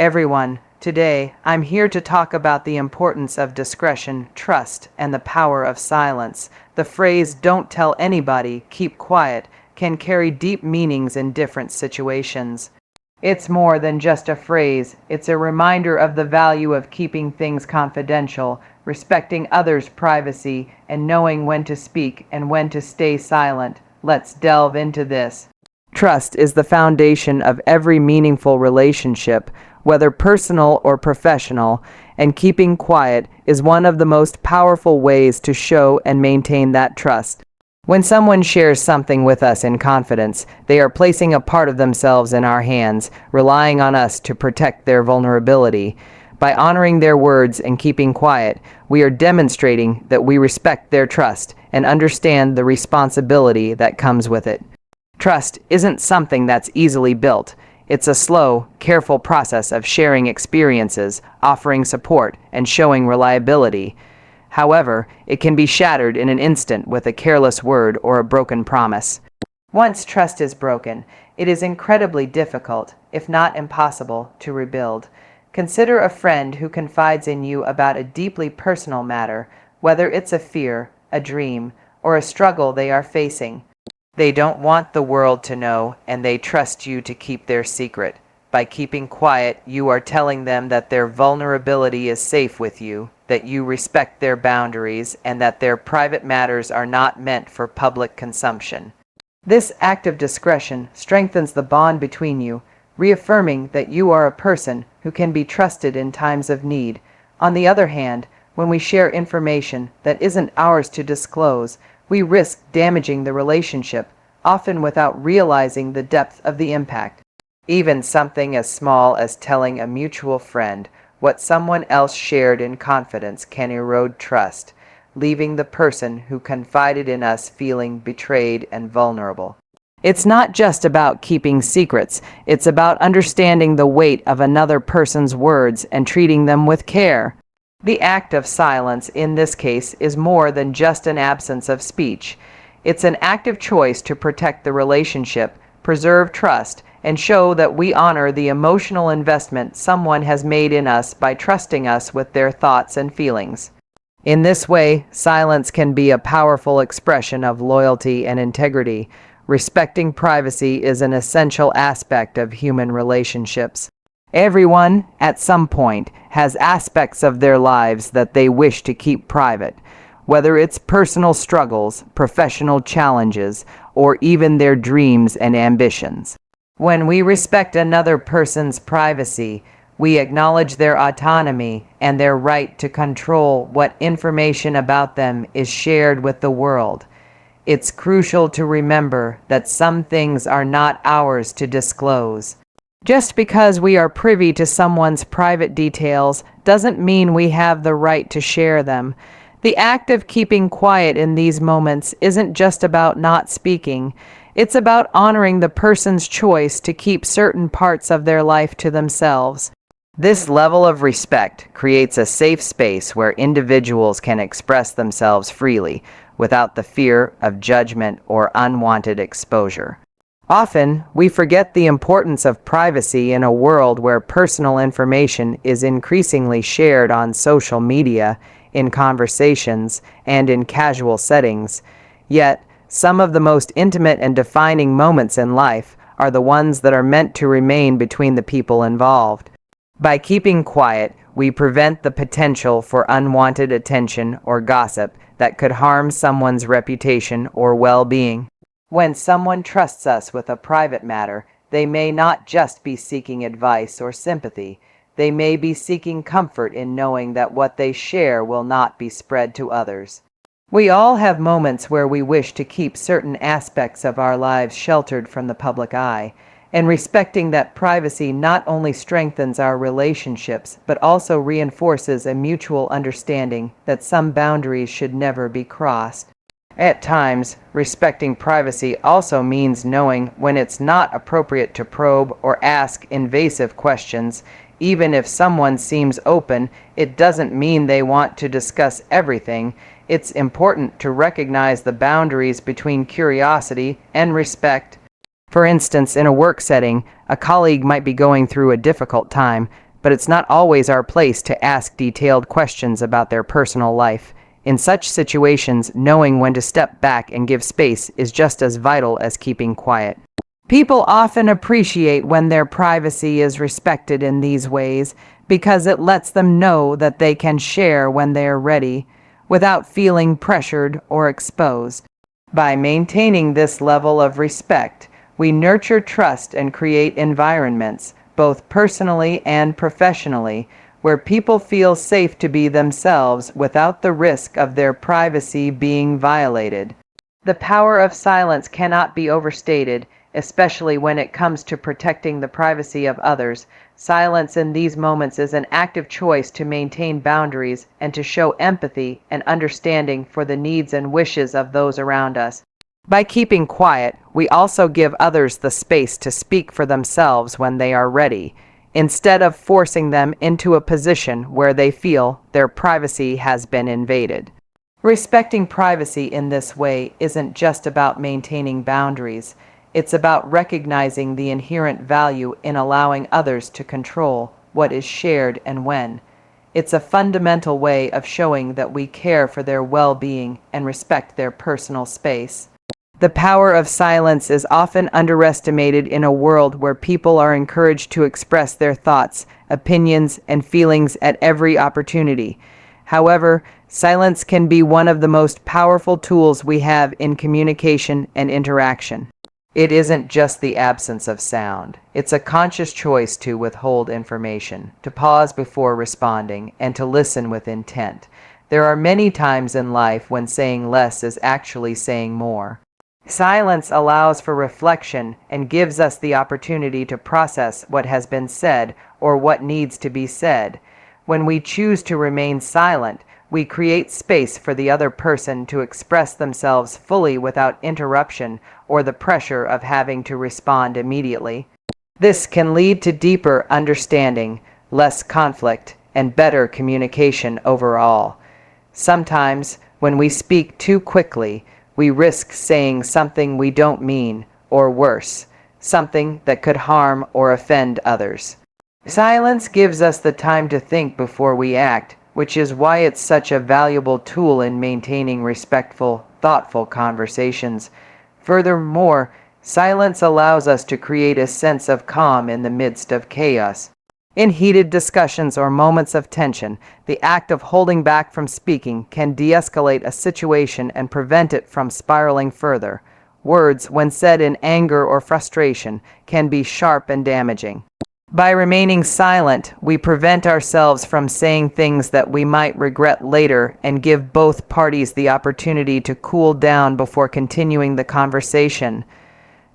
everyone. Today, I'm here to talk about the importance of discretion, trust, and the power of silence. The phrase, "don't tell anybody, keep quiet," can carry deep meanings in different situations. It's more than just a phrase, it's a reminder of the value of keeping things confidential, respecting others' privacy, and knowing when to speak and when to stay silent. Let's delve into this. Trust is the foundation of every meaningful relationship, whether personal or professional, and keeping quiet is one of the most powerful ways to show and maintain that trust. When someone shares something with us in confidence, they are placing a part of themselves in our hands, relying on us to protect their vulnerability. By honoring their words and keeping quiet, we are demonstrating that we respect their trust and understand the responsibility that comes with it. Trust isn't something that's easily built. It's a slow, careful process of sharing experiences, offering support, and showing reliability. However, it can be shattered in an instant with a careless word or a broken promise. Once trust is broken, it is incredibly difficult, if not impossible, to rebuild. Consider a friend who confides in you about a deeply personal matter, whether it's a fear, a dream, or a struggle they are facing. They don't want the world to know, and they trust you to keep their secret. By keeping quiet, you are telling them that their vulnerability is safe with you, that you respect their boundaries, and that their private matters are not meant for public consumption. This act of discretion strengthens the bond between you, reaffirming that you are a person who can be trusted in times of need. On the other hand, when we share information that isn't ours to disclose, we risk damaging the relationship, often without realizing the depth of the impact. Even something as small as telling a mutual friend what someone else shared in confidence can erode trust, leaving the person who confided in us feeling betrayed and vulnerable. It's not just about keeping secrets, it's about understanding the weight of another person's words and treating them with care. The act of silence in this case is more than just an absence of speech. It's an active choice to protect the relationship, preserve trust, and show that we honor the emotional investment someone has made in us by trusting us with their thoughts and feelings. In this way, silence can be a powerful expression of loyalty and integrity. Respecting privacy is an essential aspect of human relationships. Everyone, at some point, has aspects of their lives that they wish to keep private, whether it's personal struggles, professional challenges, or even their dreams and ambitions. When we respect another person's privacy, we acknowledge their autonomy and their right to control what information about them is shared with the world. It's crucial to remember that some things are not ours to disclose. Just because we are privy to someone's private details doesn't mean we have the right to share them. The act of keeping quiet in these moments isn't just about not speaking. It's about honoring the person's choice to keep certain parts of their life to themselves. This level of respect creates a safe space where individuals can express themselves freely without the fear of judgment or unwanted exposure. Often, we forget the importance of privacy in a world where personal information is increasingly shared on social media, in conversations, and in casual settings. Yet, some of the most intimate and defining moments in life are the ones that are meant to remain between the people involved. By keeping quiet, we prevent the potential for unwanted attention or gossip that could harm someone's reputation or well-being. When someone trusts us with a private matter, they may not just be seeking advice or sympathy. They may be seeking comfort in knowing that what they share will not be spread to others. We all have moments where we wish to keep certain aspects of our lives sheltered from the public eye, and respecting that privacy not only strengthens our relationships, but also reinforces a mutual understanding that some boundaries should never be crossed. At times, respecting privacy also means knowing when it's not appropriate to probe or ask invasive questions. Even if someone seems open, it doesn't mean they want to discuss everything. It's important to recognize the boundaries between curiosity and respect. For instance, in a work setting, a colleague might be going through a difficult time. but it's not always our place to ask detailed questions about their personal life. In such situations, knowing when to step back and give space is just as vital as keeping quiet. People often appreciate when their privacy is respected in these ways because it lets them know that they can share when they are ready without feeling pressured or exposed. By maintaining this level of respect, we nurture trust and create environments, both personally and professionally, where people feel safe to be themselves without the risk of their privacy being violated. The power of silence cannot be overstated, especially when it comes to protecting the privacy of others. Silence in these moments is an active choice to maintain boundaries and to show empathy and understanding for the needs and wishes of those around us. By keeping quiet, we also give others the space to speak for themselves when they are ready, instead of forcing them into a position where they feel their privacy has been invaded. Respecting privacy in this way isn't just about maintaining boundaries. It's about recognizing the inherent value in allowing others to control what is shared and when. It's a fundamental way of showing that we care for their well-being and respect their personal space. The power of silence is often underestimated in a world where people are encouraged to express their thoughts, opinions, and feelings at every opportunity. However, silence can be one of the most powerful tools we have in communication and interaction. It isn't just the absence of sound. It's a conscious choice to withhold information, to pause before responding, and to listen with intent. There are many times in life when saying less is actually saying more. Silence allows for reflection and gives us the opportunity to process what has been said or what needs to be said. When we choose to remain silent, we create space for the other person to express themselves fully without interruption or the pressure of having to respond immediately. This can lead to deeper understanding, less conflict, and better communication overall. Sometimes, when we speak too quickly, we risk saying something we don't mean, or worse, something that could harm or offend others. Silence gives us the time to think before we act, which is why it's such a valuable tool in maintaining respectful, thoughtful conversations. Furthermore, silence allows us to create a sense of calm in the midst of chaos. In heated discussions or moments of tension, the act of holding back from speaking can de-escalate a situation and prevent it from spiraling further. Words, when said in anger or frustration, can be sharp and damaging. By remaining silent, we prevent ourselves from saying things that we might regret later and give both parties the opportunity to cool down before continuing the conversation.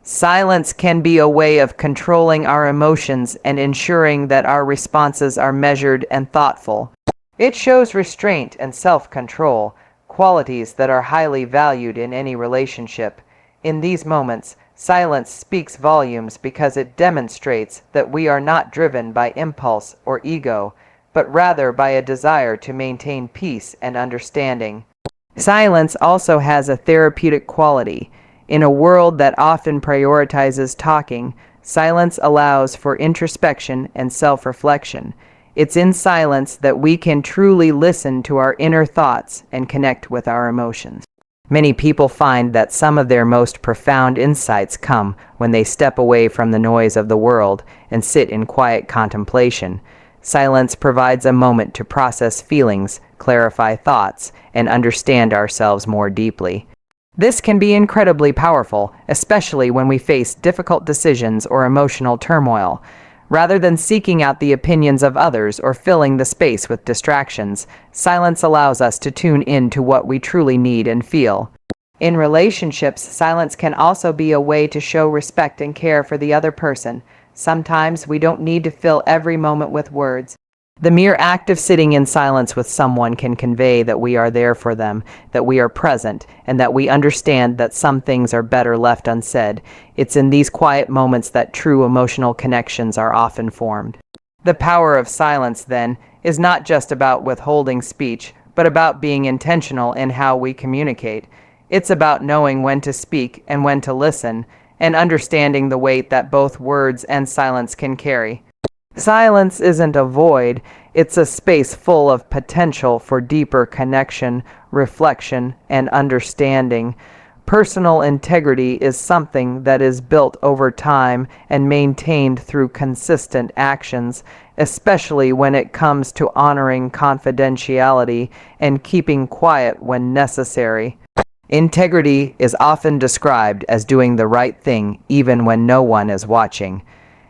Silence can be a way of controlling our emotions and ensuring that our responses are measured and thoughtful. It shows restraint and self-control, qualities that are highly valued in any relationship. In these moments, silence speaks volumes because it demonstrates that we are not driven by impulse or ego, but rather by a desire to maintain peace and understanding. Silence also has a therapeutic quality. In a world that often prioritizes talking, silence allows for introspection and self-reflection. It's in silence that we can truly listen to our inner thoughts and connect with our emotions. Many people find that some of their most profound insights come when they step away from the noise of the world and sit in quiet contemplation. Silence provides a moment to process feelings, clarify thoughts, and understand ourselves more deeply. This can be incredibly powerful, especially when we face difficult decisions or emotional turmoil. Rather than seeking out the opinions of others or filling the space with distractions, silence allows us to tune in to what we truly need and feel. In relationships, silence can also be a way to show respect and care for the other person. Sometimes we don't need to fill every moment with words. The mere act of sitting in silence with someone can convey that we are there for them, that we are present, and that we understand that some things are better left unsaid. It's in these quiet moments that true emotional connections are often formed. The power of silence, then, is not just about withholding speech, but about being intentional in how we communicate. It's about knowing when to speak and when to listen, and understanding the weight that both words and silence can carry. Silence isn't a void, it's a space full of potential for deeper connection, reflection, and understanding. Personal integrity is something that is built over time and maintained through consistent actions, especially when it comes to honoring confidentiality and keeping quiet when necessary. Integrity is often described as doing the right thing even when no one is watching.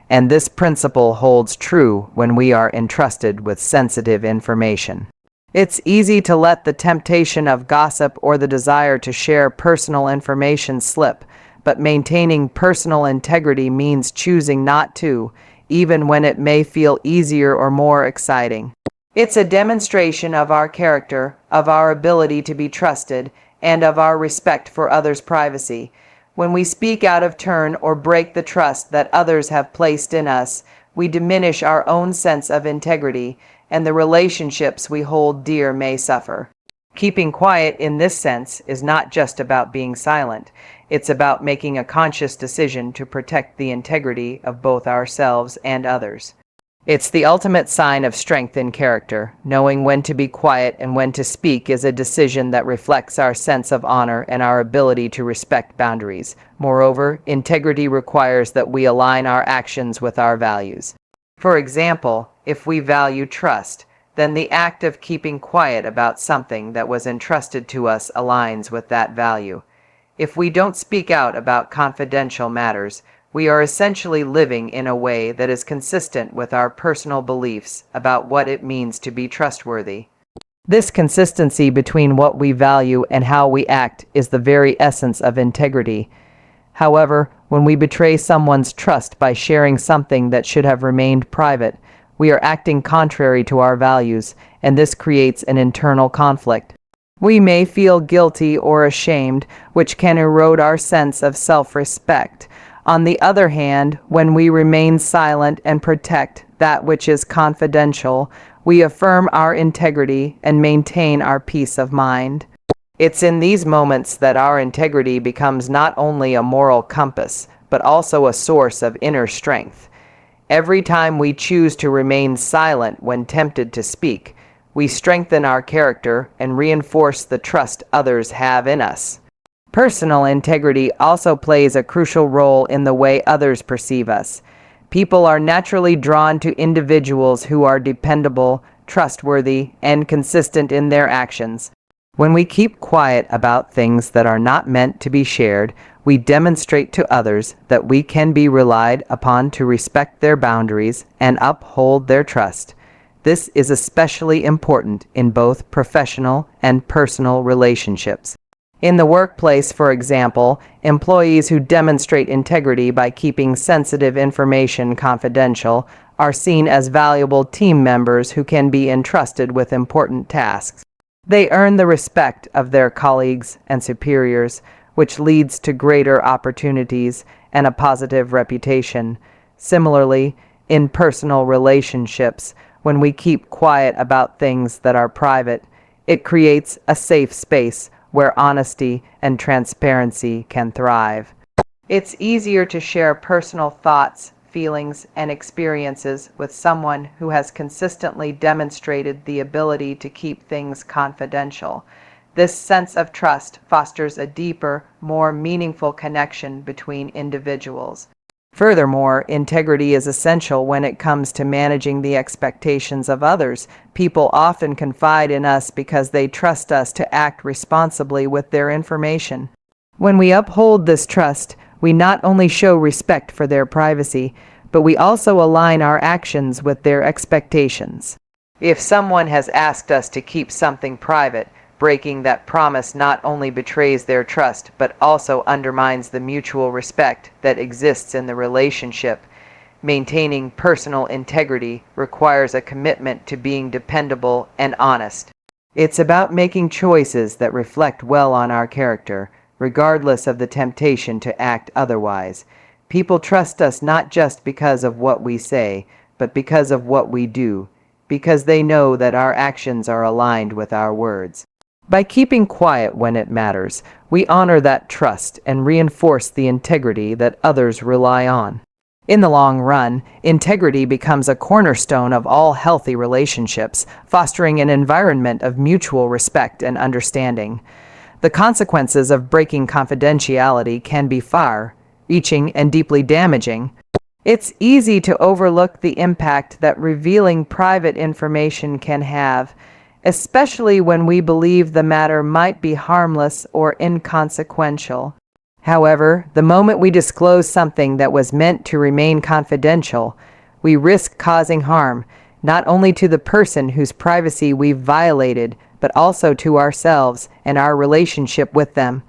And this principle holds true when we are entrusted with sensitive information. It's easy to let the temptation of gossip or the desire to share personal information slip, but maintaining personal integrity means choosing not to, even when it may feel easier or more exciting. It's a demonstration of our character, of our ability to be trusted, and of our respect for others' privacy. When we speak out of turn or break the trust that others have placed in us, we diminish our own sense of integrity, and the relationships we hold dear may suffer. Keeping quiet in this sense is not just about being silent. It's about making a conscious decision to protect the integrity of both ourselves and others. It's the ultimate sign of strength in character. Knowing when to be quiet and when to speak is a decision that reflects our sense of honor and our ability to respect boundaries. Moreover, integrity requires that we align our actions with our values. For example, if we value trust, then the act of keeping quiet about something that was entrusted to us aligns with that value. If we don't speak out about confidential matters, we are essentially living in a way that is consistent with our personal beliefs about what it means to be trustworthy. This consistency between what we value and how we act is the very essence of integrity. However, when we betray someone's trust by sharing something that should have remained private, we are acting contrary to our values, and this creates an internal conflict. We may feel guilty or ashamed, which can erode our sense of self-respect. On the other hand, when we remain silent and protect that which is confidential, we affirm our integrity and maintain our peace of mind. It's in these moments that our integrity becomes not only a moral compass, but also a source of inner strength. Every time we choose to remain silent when tempted to speak, we strengthen our character and reinforce the trust others have in us. Personal integrity also plays a crucial role in the way others perceive us. People are naturally drawn to individuals who are dependable, trustworthy, and consistent in their actions. When we keep quiet about things that are not meant to be shared, we demonstrate to others that we can be relied upon to respect their boundaries and uphold their trust. This is especially important in both professional and personal relationships. In the workplace, for example, employees who demonstrate integrity by keeping sensitive information confidential are seen as valuable team members who can be entrusted with important tasks. They earn the respect of their colleagues and superiors, which leads to greater opportunities and a positive reputation. Similarly, in personal relationships, when we keep quiet about things that are private, it creates a safe space where honesty and transparency can thrive. It's easier to share personal thoughts, feelings, and experiences with someone who has consistently demonstrated the ability to keep things confidential. This sense of trust fosters a deeper, more meaningful connection between individuals. Furthermore, integrity is essential when it comes to managing the expectations of others. People often confide in us because they trust us to act responsibly with their information. When we uphold this trust, we not only show respect for their privacy, but we also align our actions with their expectations. If someone has asked us to keep something private, breaking that promise not only betrays their trust, but also undermines the mutual respect that exists in the relationship. Maintaining personal integrity requires a commitment to being dependable and honest. It's about making choices that reflect well on our character, regardless of the temptation to act otherwise. People trust us not just because of what we say, but because of what we do, because they know that our actions are aligned with our words. By keeping quiet when it matters, we honor that trust and reinforce the integrity that others rely on. In the long run, integrity becomes a cornerstone of all healthy relationships, fostering an environment of mutual respect and understanding. The consequences of breaking confidentiality can be far-reaching and deeply damaging. It's easy to overlook the impact that revealing private information can have, especially when we believe the matter might be harmless or inconsequential. However, the moment we disclose something that was meant to remain confidential, we risk causing harm, not only to the person whose privacy we've violated, but also to ourselves and our relationship with them.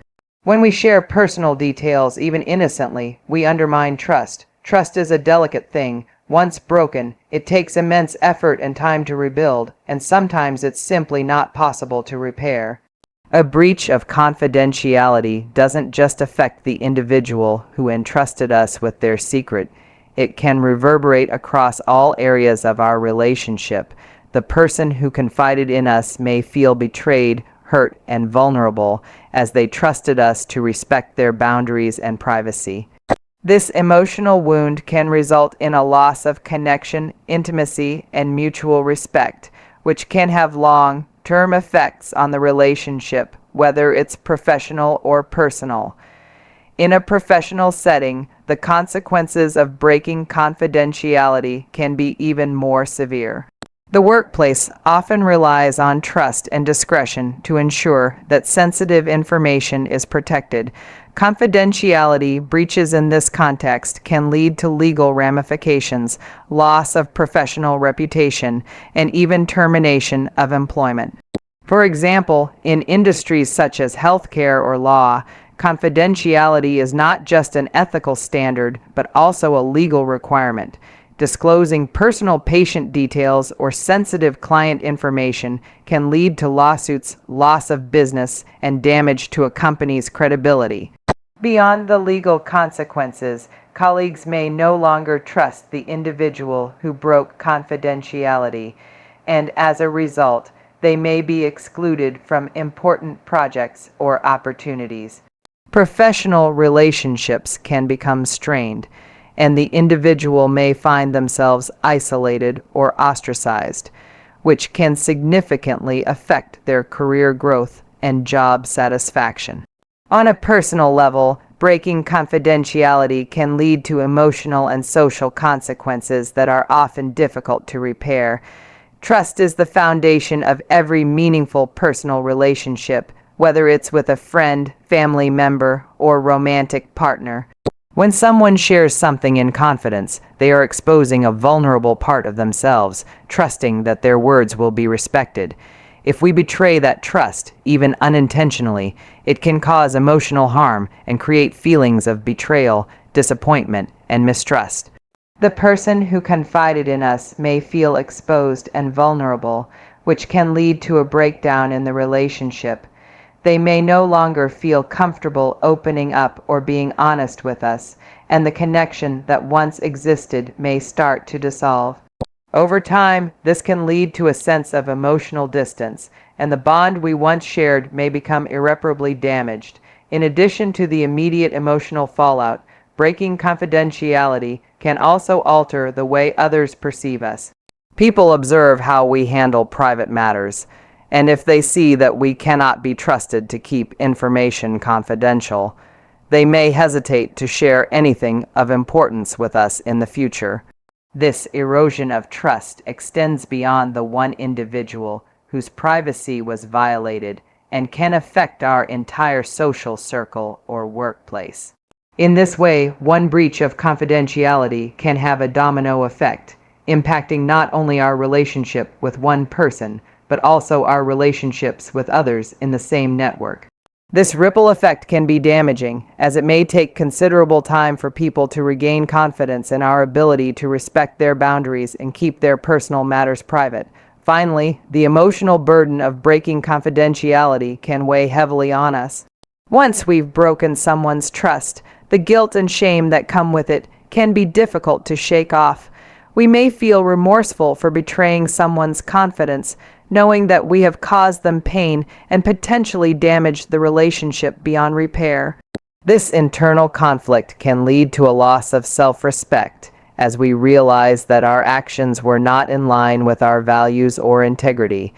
When we share personal details, even innocently, we undermine trust. Trust is a delicate thing. Once broken, it takes immense effort and time to rebuild, and sometimes it's simply not possible to repair. A breach of confidentiality doesn't just affect the individual who entrusted us with their secret. It can reverberate across all areas of our relationship. The person who confided in us may feel betrayed, hurt, and vulnerable as they trusted us to respect their boundaries and privacy. This emotional wound can result in a loss of connection, intimacy, and mutual respect, which can have long-term effects on the relationship, whether it's professional or personal. In a professional setting, the consequences of breaking confidentiality can be even more severe. The workplace often relies on trust and discretion to ensure that sensitive information is protected. Confidentiality breaches in this context can lead to legal ramifications, loss of professional reputation, and even termination of employment. For example, in industries such as healthcare or law, confidentiality is not just an ethical standard, but also a legal requirement. Disclosing personal patient details or sensitive client information can lead to lawsuits, loss of business, and damage to a company's credibility. Beyond the legal consequences, colleagues may no longer trust the individual who broke confidentiality, and as a result, they may be excluded from important projects or opportunities. Professional relationships can become strained, and the individual may find themselves isolated or ostracized, which can significantly affect their career growth and job satisfaction. On a personal level, breaking confidentiality can lead to emotional and social consequences that are often difficult to repair. Trust is the foundation of every meaningful personal relationship, whether it's with a friend, family member, or romantic partner. When someone shares something in confidence, they are exposing a vulnerable part of themselves, trusting that their words will be respected. If we betray that trust, even unintentionally, it can cause emotional harm and create feelings of betrayal, disappointment, and mistrust. The person who confided in us may feel exposed and vulnerable, which can lead to a breakdown in the relationship. They may no longer feel comfortable opening up or being honest with us, and the connection that once existed may start to dissolve. Over time, this can lead to a sense of emotional distance, and the bond we once shared may become irreparably damaged. In addition to the immediate emotional fallout, breaking confidentiality can also alter the way others perceive us. People observe how we handle private matters, and if they see that we cannot be trusted to keep information confidential, they may hesitate to share anything of importance with us in the future. This erosion of trust extends beyond the one individual whose privacy was violated and can affect our entire social circle or workplace. In this way, one breach of confidentiality can have a domino effect, impacting not only our relationship with one person, but also our relationships with others in the same network. This ripple effect can be damaging, as it may take considerable time for people to regain confidence in our ability to respect their boundaries and keep their personal matters private. Finally, the emotional burden of breaking confidentiality can weigh heavily on us. Once we've broken someone's trust, the guilt and shame that come with it can be difficult to shake off. We may feel remorseful for betraying someone's confidence, knowing that we have caused them pain and potentially damaged the relationship beyond repair. This internal conflict can lead to a loss of self-respect, as we realize that our actions were not in line with our values or integrity.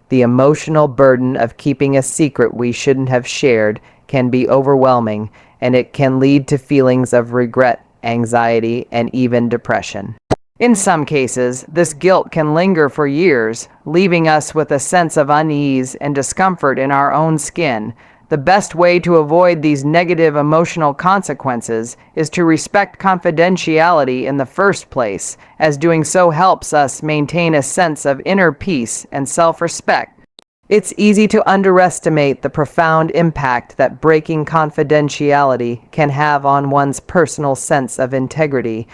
The emotional burden of keeping a secret we shouldn't have shared can be overwhelming, and it can lead to feelings of regret, anxiety, and even depression. In some cases, this guilt can linger for years, leaving us with a sense of unease and discomfort in our own skin. The best way to avoid these negative emotional consequences is to respect confidentiality in the first place, as doing so helps us maintain a sense of inner peace and self-respect. It's easy to underestimate the profound impact that breaking confidentiality can have on one's personal sense of integrity.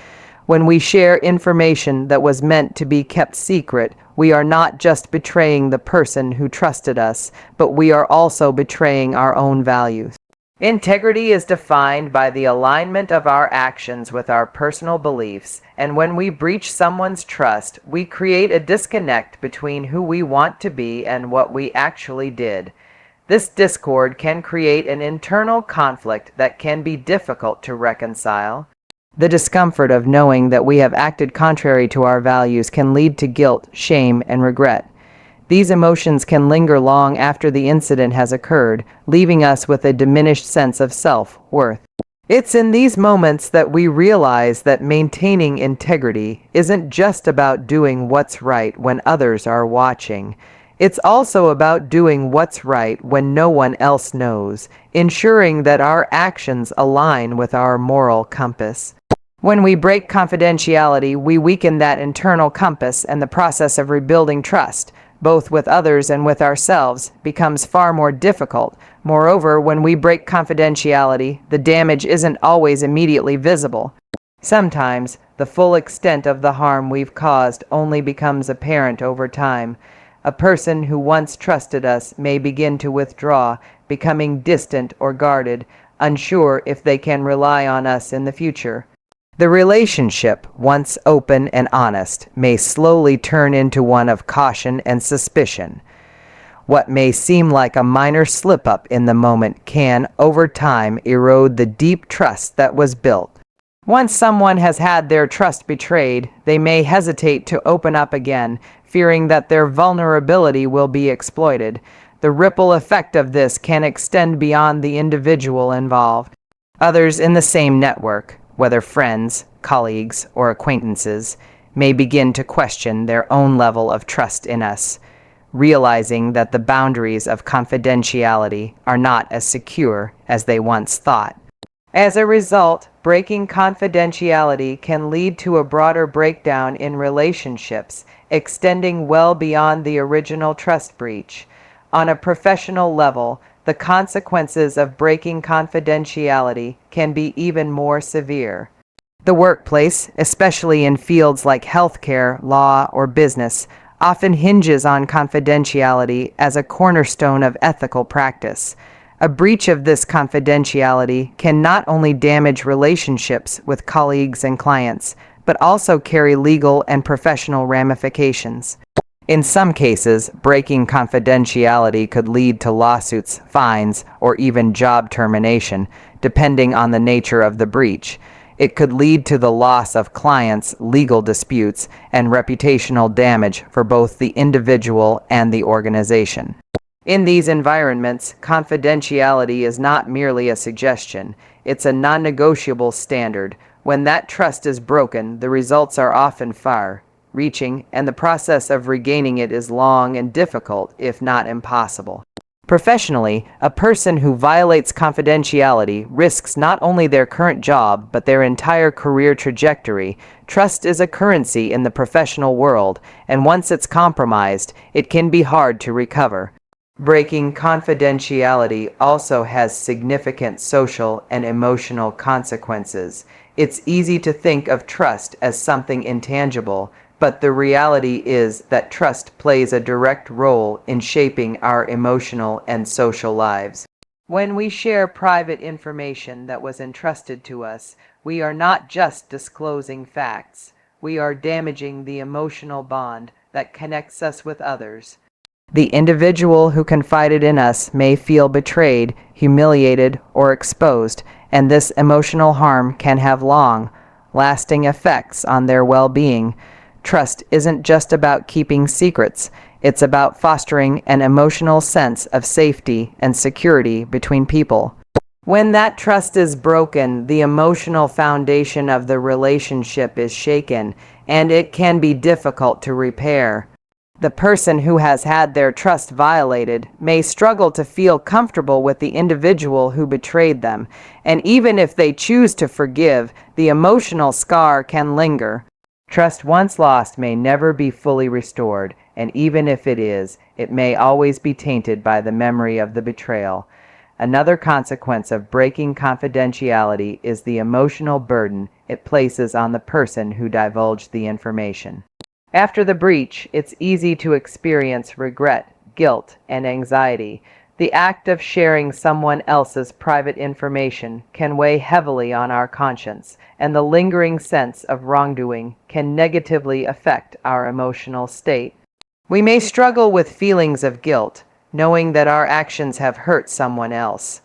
When we share information that was meant to be kept secret, we are not just betraying the person who trusted us, but we are also betraying our own values. Integrity is defined by the alignment of our actions with our personal beliefs, and when we breach someone's trust, we create a disconnect between who we want to be and what we actually did. This discord can create an internal conflict that can be difficult to reconcile. The discomfort of knowing that we have acted contrary to our values can lead to guilt, shame, and regret. These emotions can linger long after the incident has occurred, leaving us with a diminished sense of self-worth. It's in these moments that we realize that maintaining integrity isn't just about doing what's right when others are watching. It's also about doing what's right when no one else knows, ensuring that our actions align with our moral compass. When we break confidentiality, we weaken that internal compass, and the process of rebuilding trust, both with others and with ourselves, becomes far more difficult. Moreover, when we break confidentiality, the damage isn't always immediately visible. Sometimes, the full extent of the harm we've caused only becomes apparent over time. A person who once trusted us may begin to withdraw, becoming distant or guarded, unsure if they can rely on us in the future. The relationship, once open and honest, may slowly turn into one of caution and suspicion. What may seem like a minor slip-up in the moment can, over time, erode the deep trust that was built. Once someone has had their trust betrayed, they may hesitate to open up again, fearing that their vulnerability will be exploited. The ripple effect of this can extend beyond the individual involved. Others in the same network, whether friends, colleagues, or acquaintances, may begin to question their own level of trust in us, realizing that the boundaries of confidentiality are not as secure as they once thought. As a result, breaking confidentiality can lead to a broader breakdown in relationships, extending well beyond the original trust breach. On a professional level, the consequences of breaking confidentiality can be even more severe. The workplace, especially in fields like healthcare, law, or business, often hinges on confidentiality as a cornerstone of ethical practice. A breach of this confidentiality can not only damage relationships with colleagues and clients, but also carry legal and professional ramifications. In some cases, breaking confidentiality could lead to lawsuits, fines, or even job termination, depending on the nature of the breach. It could lead to the loss of clients, legal disputes, and reputational damage for both the individual and the organization. In these environments, confidentiality is not merely a suggestion, it's a non-negotiable standard. When that trust is broken, the results are often far-reaching, and the process of regaining it is long and difficult, if not impossible. Professionally, a person who violates confidentiality risks not only their current job, but their entire career trajectory. Trust is a currency in the professional world, and once it's compromised, it can be hard to recover. Breaking confidentiality also has significant social and emotional consequences. It's easy to think of trust as something intangible, but the reality is that trust plays a direct role in shaping our emotional and social lives. When we share private information that was entrusted to us, we are not just disclosing facts. We are damaging the emotional bond that connects us with others. The individual who confided in us may feel betrayed, humiliated, or exposed, and this emotional harm can have long, lasting effects on their well-being. Trust isn't just about keeping secrets, it's about fostering an emotional sense of safety and security between people. When that trust is broken, the emotional foundation of the relationship is shaken, and it can be difficult to repair. The person who has had their trust violated may struggle to feel comfortable with the individual who betrayed them, and even if they choose to forgive, the emotional scar can linger. Trust once lost may never be fully restored, and even if it is, it may always be tainted by the memory of the betrayal. Another consequence of breaking confidentiality is the emotional burden it places on the person who divulged the information. After the breach, it's easy to experience regret, guilt, and anxiety. The act of sharing someone else's private information can weigh heavily on our conscience, and the lingering sense of wrongdoing can negatively affect our emotional state. We may struggle with feelings of guilt, knowing that our actions have hurt someone else.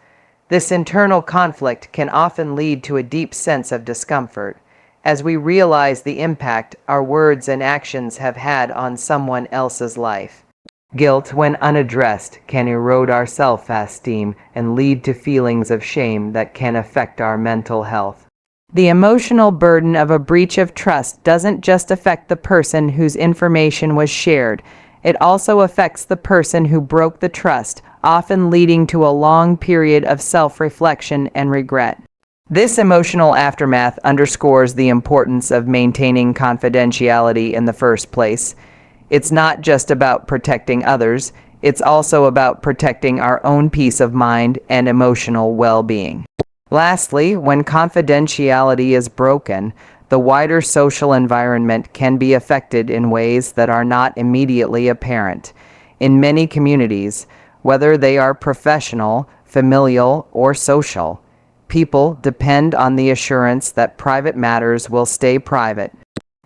This internal conflict can often lead to a deep sense of discomfort, as we realize the impact our words and actions have had on someone else's life. Guilt, when unaddressed, can erode our self-esteem and lead to feelings of shame that can affect our mental health. The emotional burden of a breach of trust doesn't just affect the person whose information was shared. It also affects the person who broke the trust, often leading to a long period of self-reflection and regret. This emotional aftermath underscores the importance of maintaining confidentiality in the first place. It's not just about protecting others, it's also about protecting our own peace of mind and emotional well-being. Lastly, when confidentiality is broken, the wider social environment can be affected in ways that are not immediately apparent. In many communities, whether they are professional, familial, or social, people depend on the assurance that private matters will stay private.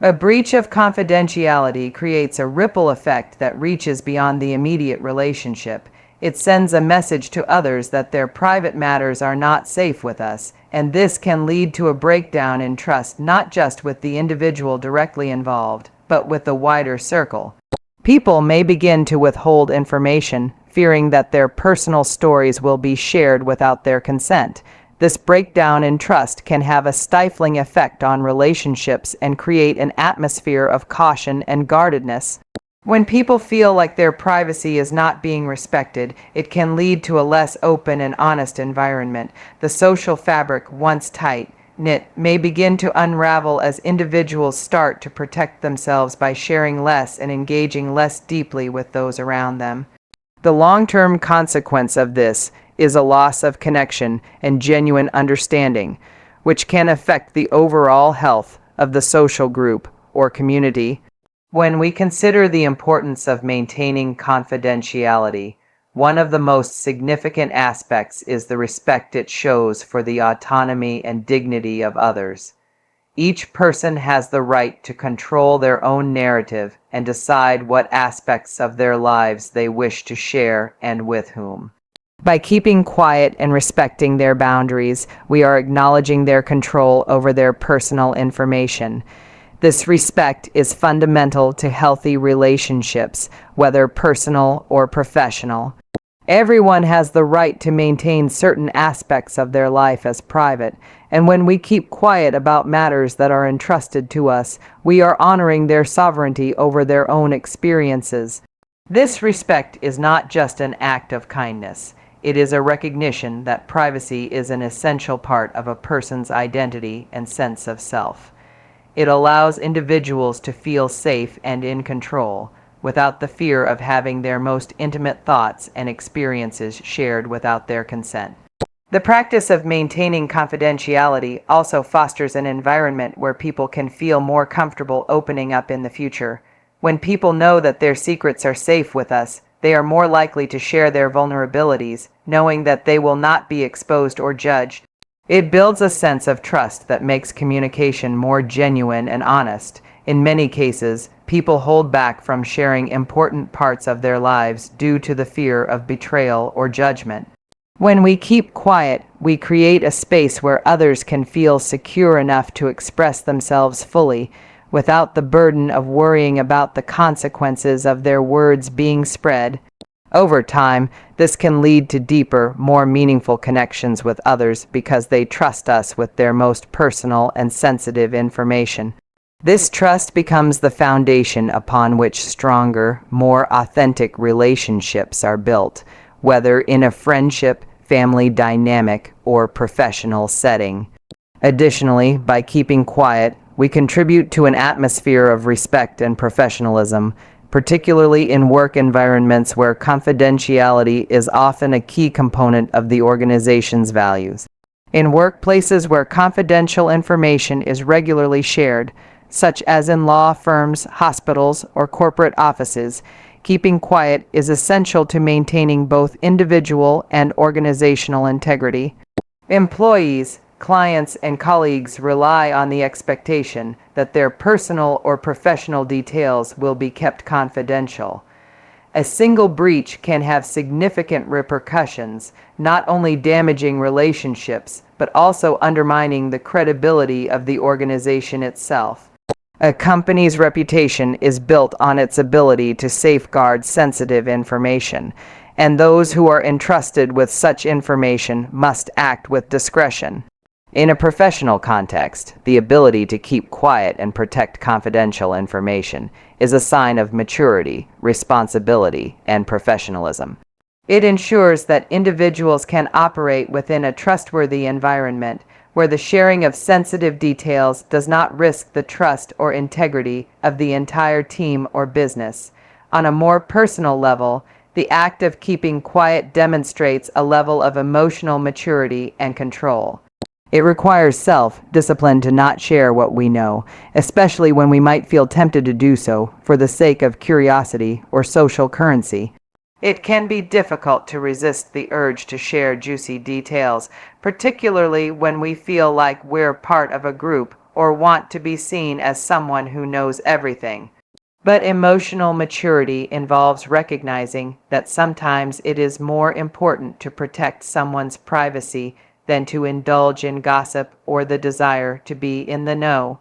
A breach of confidentiality creates a ripple effect that reaches beyond the immediate relationship. It sends a message to others that their private matters are not safe with us, and this can lead to a breakdown in trust not just with the individual directly involved, but with the wider circle. People may begin to withhold information, fearing that their personal stories will be shared without their consent. This breakdown in trust can have a stifling effect on relationships and create an atmosphere of caution and guardedness. When people feel like their privacy is not being respected, it can lead to a less open and honest environment. The social fabric, once tight-knit, may begin to unravel as individuals start to protect themselves by sharing less and engaging less deeply with those around them. The long-term consequence of this is a loss of connection and genuine understanding, which can affect the overall health of the social group or community. When we consider the importance of maintaining confidentiality, one of the most significant aspects is the respect it shows for the autonomy and dignity of others. Each person has the right to control their own narrative and decide what aspects of their lives they wish to share and with whom. By keeping quiet and respecting their boundaries, we are acknowledging their control over their personal information. This respect is fundamental to healthy relationships, whether personal or professional. Everyone has the right to maintain certain aspects of their life as private, and when we keep quiet about matters that are entrusted to us, we are honoring their sovereignty over their own experiences. This respect is not just an act of kindness. It is a recognition that privacy is an essential part of a person's identity and sense of self. It allows individuals to feel safe and in control, without the fear of having their most intimate thoughts and experiences shared without their consent. The practice of maintaining confidentiality also fosters an environment where people can feel more comfortable opening up in the future. When people know that their secrets are safe with us, they are more likely to share their vulnerabilities, knowing that they will not be exposed or judged. It builds a sense of trust that makes communication more genuine and honest. In many cases, people hold back from sharing important parts of their lives due to the fear of betrayal or judgment. When we keep quiet, we create a space where others can feel secure enough to express themselves fully, without the burden of worrying about the consequences of their words being spread. Over time, this can lead to deeper, more meaningful connections with others because they trust us with their most personal and sensitive information. This trust becomes the foundation upon which stronger, more authentic relationships are built, whether in a friendship, family dynamic, or professional setting. Additionally, by keeping quiet, we contribute to an atmosphere of respect and professionalism, particularly in work environments where confidentiality is often a key component of the organization's values. In workplaces where confidential information is regularly shared, such as in law firms, hospitals, or corporate offices, keeping quiet is essential to maintaining both individual and organizational integrity. Employees, clients, and colleagues rely on the expectation that their personal or professional details will be kept confidential. A single breach can have significant repercussions, not only damaging relationships, but also undermining the credibility of the organization itself. A company's reputation is built on its ability to safeguard sensitive information, and those who are entrusted with such information must act with discretion. In a professional context, the ability to keep quiet and protect confidential information is a sign of maturity, responsibility, and professionalism. It ensures that individuals can operate within a trustworthy environment where the sharing of sensitive details does not risk the trust or integrity of the entire team or business. On a more personal level, the act of keeping quiet demonstrates a level of emotional maturity and control. It requires self-discipline to not share what we know, especially when we might feel tempted to do so for the sake of curiosity or social currency. It can be difficult to resist the urge to share juicy details, particularly when we feel like we're part of a group or want to be seen as someone who knows everything. But emotional maturity involves recognizing that sometimes it is more important to protect someone's privacy than to indulge in gossip or the desire to be in the know.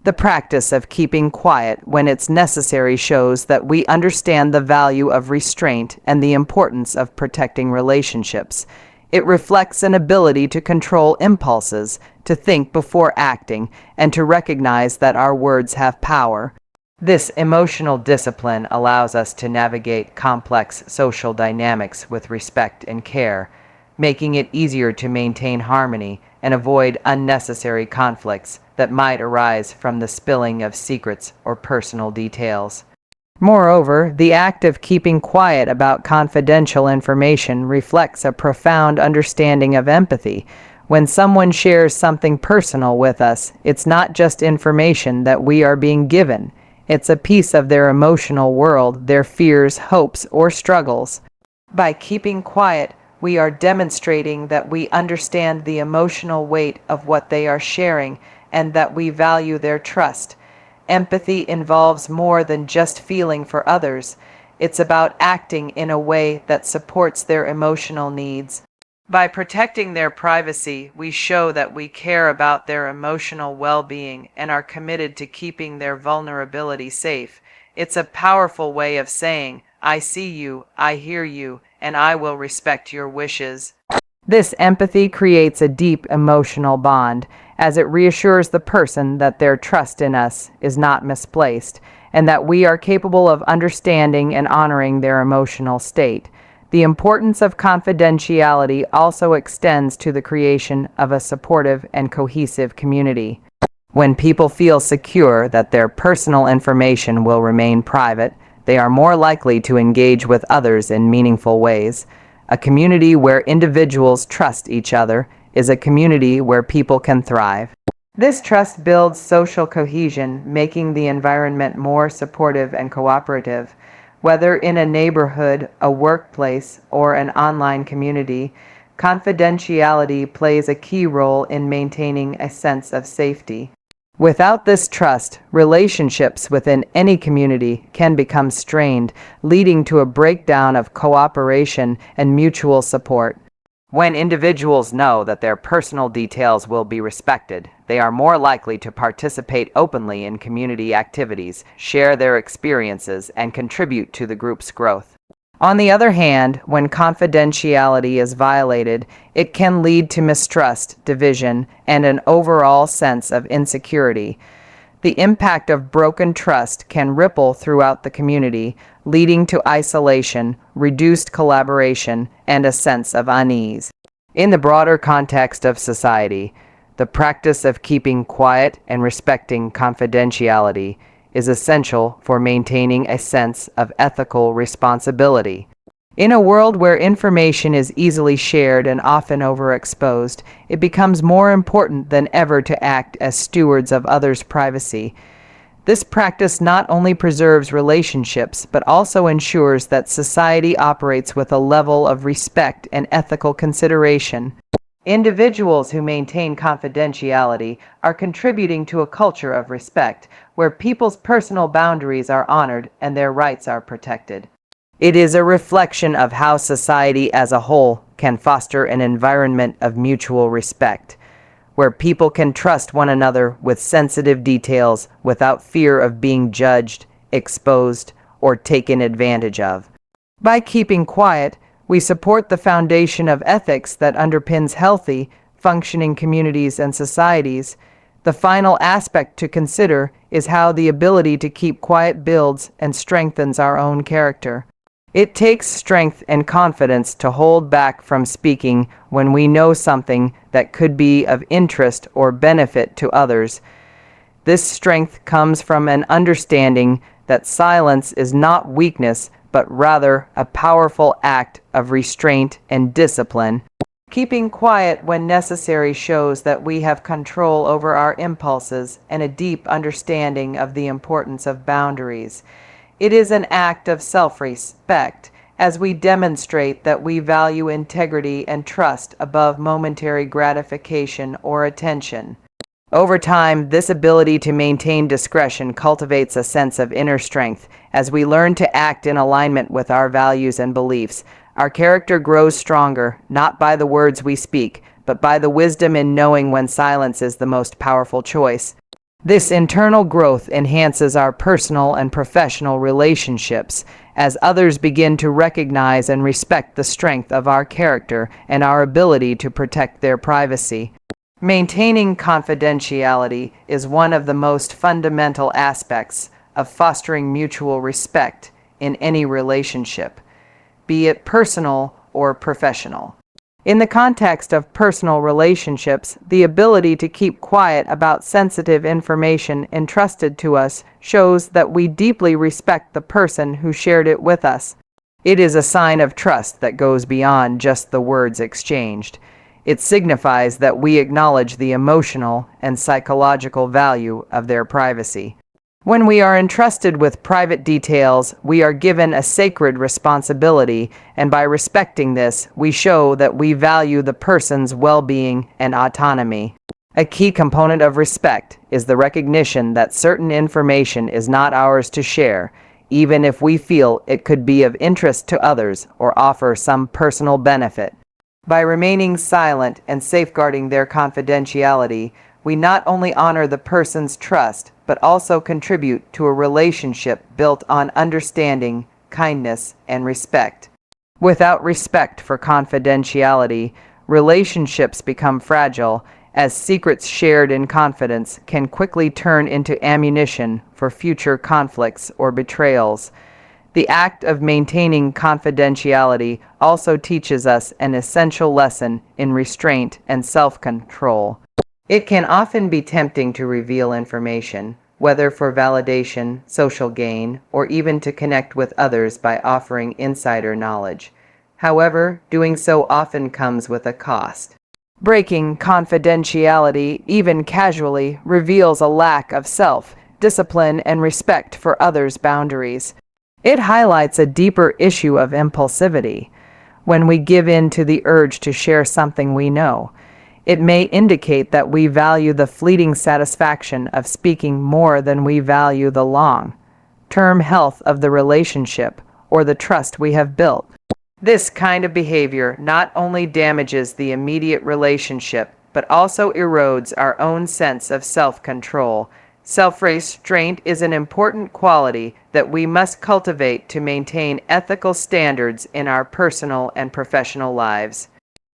The practice of keeping quiet when it's necessary shows that we understand the value of restraint and the importance of protecting relationships. It reflects an ability to control impulses, to think before acting, and to recognize that our words have power. This emotional discipline allows us to navigate complex social dynamics with respect and care, making it easier to maintain harmony and avoid unnecessary conflicts that might arise from the spilling of secrets or personal details. Moreover, the act of keeping quiet about confidential information reflects a profound understanding of empathy. When someone shares something personal with us, it's not just information that we are being given. It's a piece of their emotional world, their fears, hopes, or struggles. By keeping quiet, we are demonstrating that we understand the emotional weight of what they are sharing and that we value their trust. Empathy involves more than just feeling for others. It's about acting in a way that supports their emotional needs. By protecting their privacy, we show that we care about their emotional well-being and are committed to keeping their vulnerability safe. It's a powerful way of saying, "I see you, I hear you, and I will respect your wishes." This empathy creates a deep emotional bond, as it reassures the person that their trust in us is not misplaced, and that we are capable of understanding and honoring their emotional state. The importance of confidentiality also extends to the creation of a supportive and cohesive community. When people feel secure that their personal information will remain private, they are more likely to engage with others in meaningful ways. A community where individuals trust each other is a community where people can thrive. This trust builds social cohesion, making the environment more supportive and cooperative. Whether in a neighborhood, a workplace, or an online community, confidentiality plays a key role in maintaining a sense of safety. Without this trust, relationships within any community can become strained, leading to a breakdown of cooperation and mutual support. When individuals know that their personal details will be respected, they are more likely to participate openly in community activities, share their experiences, and contribute to the group's growth. On the other hand, when confidentiality is violated, it can lead to mistrust, division, and an overall sense of insecurity. The impact of broken trust can ripple throughout the community, leading to isolation, reduced collaboration, and a sense of unease. In the broader context of society, the practice of keeping quiet and respecting confidentiality is essential for maintaining a sense of ethical responsibility. In a world where information is easily shared and often overexposed, it becomes more important than ever to act as stewards of others' privacy. This practice not only preserves relationships, but also ensures that society operates with a level of respect and ethical consideration. Individuals who maintain confidentiality are contributing to a culture of respect, where people's personal boundaries are honored and their rights are protected. It is a reflection of how society as a whole can foster an environment of mutual respect, where people can trust one another with sensitive details without fear of being judged, exposed, or taken advantage of. By keeping quiet, we support the foundation of ethics that underpins healthy, functioning communities and societies. The final aspect to consider is how the ability to keep quiet builds and strengthens our own character. It takes strength and confidence to hold back from speaking when we know something that could be of interest or benefit to others. This strength comes from an understanding that silence is not weakness, but rather a powerful act of restraint and discipline. Keeping quiet when necessary shows that we have control over our impulses and a deep understanding of the importance of boundaries. It is an act of self-respect, as we demonstrate that we value integrity and trust above momentary gratification or attention. Over time, this ability to maintain discretion cultivates a sense of inner strength. As we learn to act in alignment with our values and beliefs, our character grows stronger, not by the words we speak, but by the wisdom in knowing when silence is the most powerful choice. This internal growth enhances our personal and professional relationships as others begin to recognize and respect the strength of our character and our ability to protect their privacy. Maintaining confidentiality is one of the most fundamental aspects of fostering mutual respect in any relationship, be it personal or professional. In the context of personal relationships, the ability to keep quiet about sensitive information entrusted to us shows that we deeply respect the person who shared it with us. It is a sign of trust that goes beyond just the words exchanged. It signifies that we acknowledge the emotional and psychological value of their privacy. When we are entrusted with private details, we are given a sacred responsibility, and by respecting this, we show that we value the person's well-being and autonomy. A key component of respect is the recognition that certain information is not ours to share, even if we feel it could be of interest to others or offer some personal benefit. By remaining silent and safeguarding their confidentiality, we not only honor the person's trust, but also contribute to a relationship built on understanding, kindness, and respect. Without respect for confidentiality, relationships become fragile, as secrets shared in confidence can quickly turn into ammunition for future conflicts or betrayals. The act of maintaining confidentiality also teaches us an essential lesson in restraint and self-control. It can often be tempting to reveal information, whether for validation, social gain, or even to connect with others by offering insider knowledge. However, doing so often comes with a cost. Breaking confidentiality, even casually, reveals a lack of self-discipline and respect for others' boundaries. It highlights a deeper issue of impulsivity. When we give in to the urge to share something we know, it may indicate that we value the fleeting satisfaction of speaking more than we value the long-term health of the relationship or the trust we have built. This kind of behavior not only damages the immediate relationship, but also erodes our own sense of self-control. Self-restraint is an important quality that we must cultivate to maintain ethical standards in our personal and professional lives.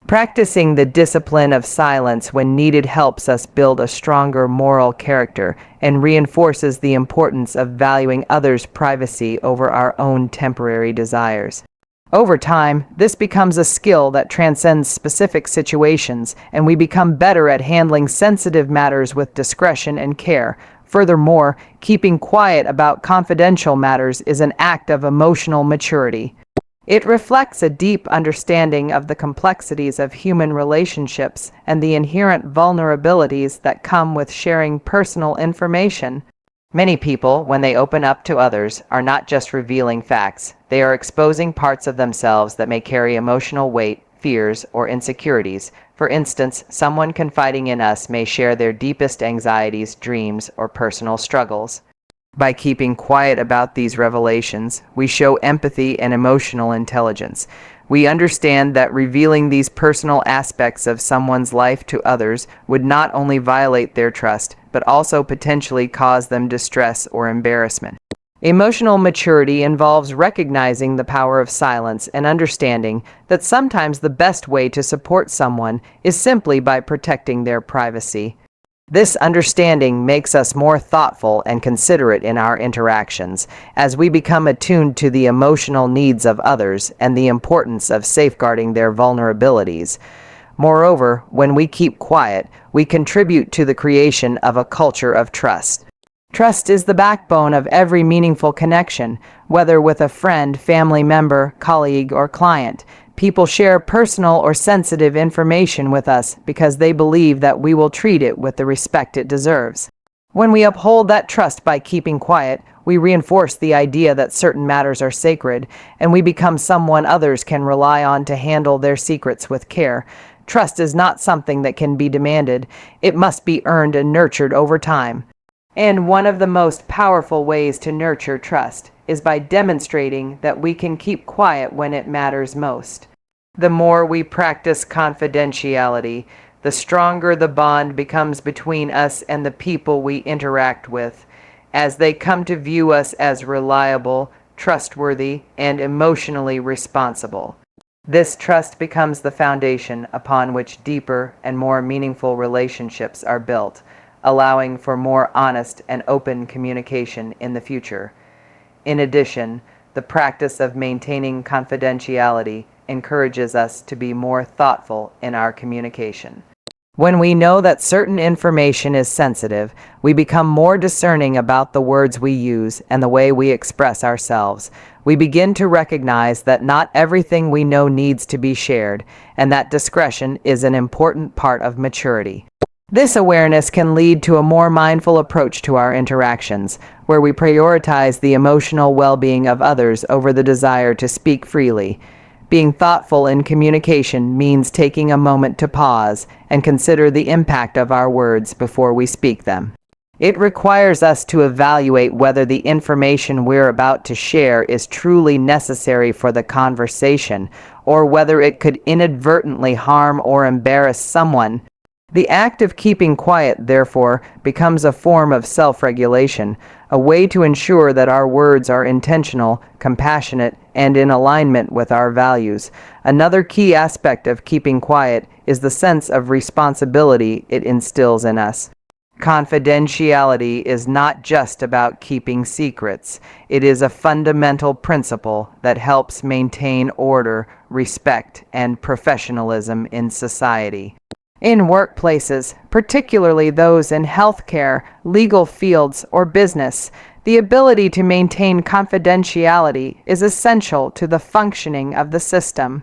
Practicing the discipline of silence when needed helps us build a stronger moral character and reinforces the importance of valuing others' privacy over our own temporary desires. Over time, this becomes a skill that transcends specific situations, and we become better at handling sensitive matters with discretion and care. Furthermore, keeping quiet about confidential matters is an act of emotional maturity. It reflects a deep understanding of the complexities of human relationships and the inherent vulnerabilities that come with sharing personal information. Many people, when they open up to others, are not just revealing facts. They are exposing parts of themselves that may carry emotional weight, fears, or insecurities. For instance, someone confiding in us may share their deepest anxieties, dreams, or personal struggles. By keeping quiet about these revelations, we show empathy and emotional intelligence. We understand that revealing these personal aspects of someone's life to others would not only violate their trust, but also potentially cause them distress or embarrassment. Emotional maturity involves recognizing the power of silence and understanding that sometimes the best way to support someone is simply by protecting their privacy. This understanding makes us more thoughtful and considerate in our interactions, as we become attuned to the emotional needs of others and the importance of safeguarding their vulnerabilities. Moreover, when we keep quiet, we contribute to the creation of a culture of trust. Trust is the backbone of every meaningful connection, whether with a friend, family member, colleague, or client. People share personal or sensitive information with us because they believe that we will treat it with the respect it deserves. When we uphold that trust by keeping quiet, we reinforce the idea that certain matters are sacred, and we become someone others can rely on to handle their secrets with care. Trust is not something that can be demanded. It must be earned and nurtured over time. And one of the most powerful ways to nurture trust is by demonstrating that we can keep quiet when it matters most. The more we practice confidentiality, the stronger the bond becomes between us and the people we interact with, as they come to view us as reliable, trustworthy, and emotionally responsible. This trust becomes the foundation upon which deeper and more meaningful relationships are built, allowing for more honest and open communication in the future. In addition, the practice of maintaining confidentiality encourages us to be more thoughtful in our communication. When we know that certain information is sensitive, we become more discerning about the words we use and the way we express ourselves. We begin to recognize that not everything we know needs to be shared, and that discretion is an important part of maturity. This awareness can lead to a more mindful approach to our interactions, where we prioritize the emotional well-being of others over the desire to speak freely. Being thoughtful in communication means taking a moment to pause and consider the impact of our words before we speak them. It requires us to evaluate whether the information we're about to share is truly necessary for the conversation, or whether it could inadvertently harm or embarrass someone. The act of keeping quiet, therefore, becomes a form of self-regulation, a way to ensure that our words are intentional, compassionate, and in alignment with our values. Another key aspect of keeping quiet is the sense of responsibility it instills in us. Confidentiality is not just about keeping secrets. It is a fundamental principle that helps maintain order, respect, and professionalism in society. In workplaces, particularly those in healthcare, legal fields, or business, the ability to maintain confidentiality is essential to the functioning of the system.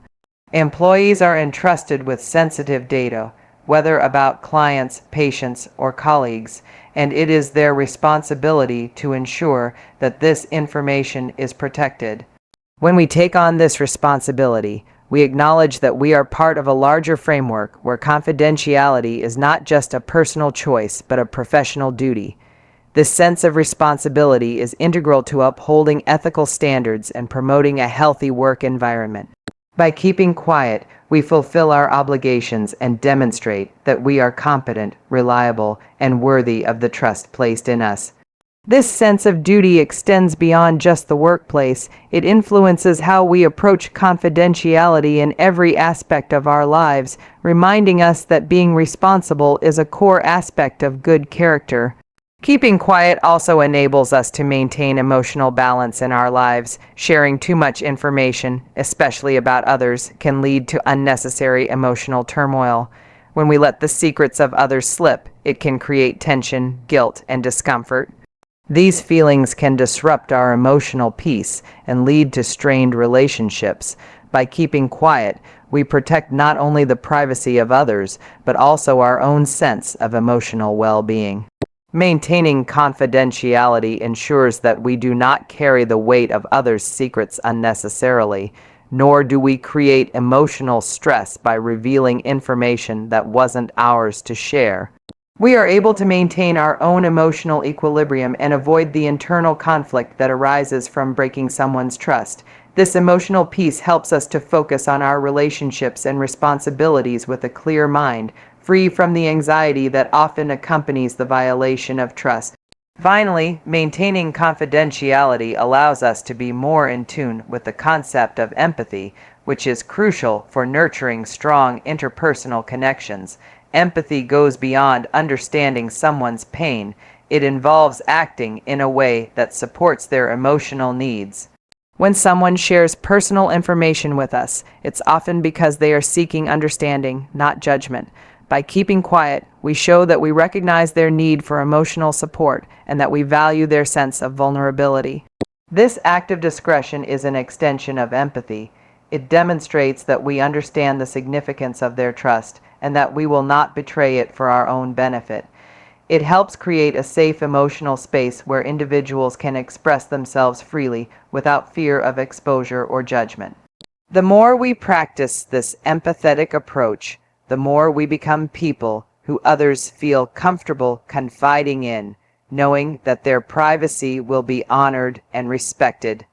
Employees are entrusted with sensitive data, whether about clients, patients, or colleagues, and it is their responsibility to ensure that this information is protected. When we take on this responsibility, we acknowledge that we are part of a larger framework where confidentiality is not just a personal choice but a professional duty. This sense of responsibility is integral to upholding ethical standards and promoting a healthy work environment. By keeping quiet, we fulfill our obligations and demonstrate that we are competent, reliable, and worthy of the trust placed in us. This sense of duty extends beyond just the workplace. It influences how we approach confidentiality in every aspect of our lives, reminding us that being responsible is a core aspect of good character. Keeping quiet also enables us to maintain emotional balance in our lives. Sharing too much information, especially about others, can lead to unnecessary emotional turmoil. When we let the secrets of others slip, it can create tension, guilt, and discomfort. These feelings can disrupt our emotional peace and lead to strained relationships. By keeping quiet, we protect not only the privacy of others, but also our own sense of emotional well-being. Maintaining confidentiality ensures that we do not carry the weight of others' secrets unnecessarily, nor do we create emotional stress by revealing information that wasn't ours to share. We are able to maintain our own emotional equilibrium and avoid the internal conflict that arises from breaking someone's trust. This emotional peace helps us to focus on our relationships and responsibilities with a clear mind, free from the anxiety that often accompanies the violation of trust. Finally, maintaining confidentiality allows us to be more in tune with the concept of empathy, which is crucial for nurturing strong interpersonal connections. Empathy goes beyond understanding someone's pain. It involves acting in a way that supports their emotional needs. When someone shares personal information with us, it's often because they are seeking understanding, not judgment. By keeping quiet, we show that we recognize their need for emotional support and that we value their sense of vulnerability. This act of discretion is an extension of empathy. It demonstrates that we understand the significance of their trust and that we will not betray it for our own benefit. It helps create a safe emotional space where individuals can express themselves freely without fear of exposure or judgment. The more we practice this empathetic approach, the more we become people who others feel comfortable confiding in, knowing that their privacy will be honored and respected.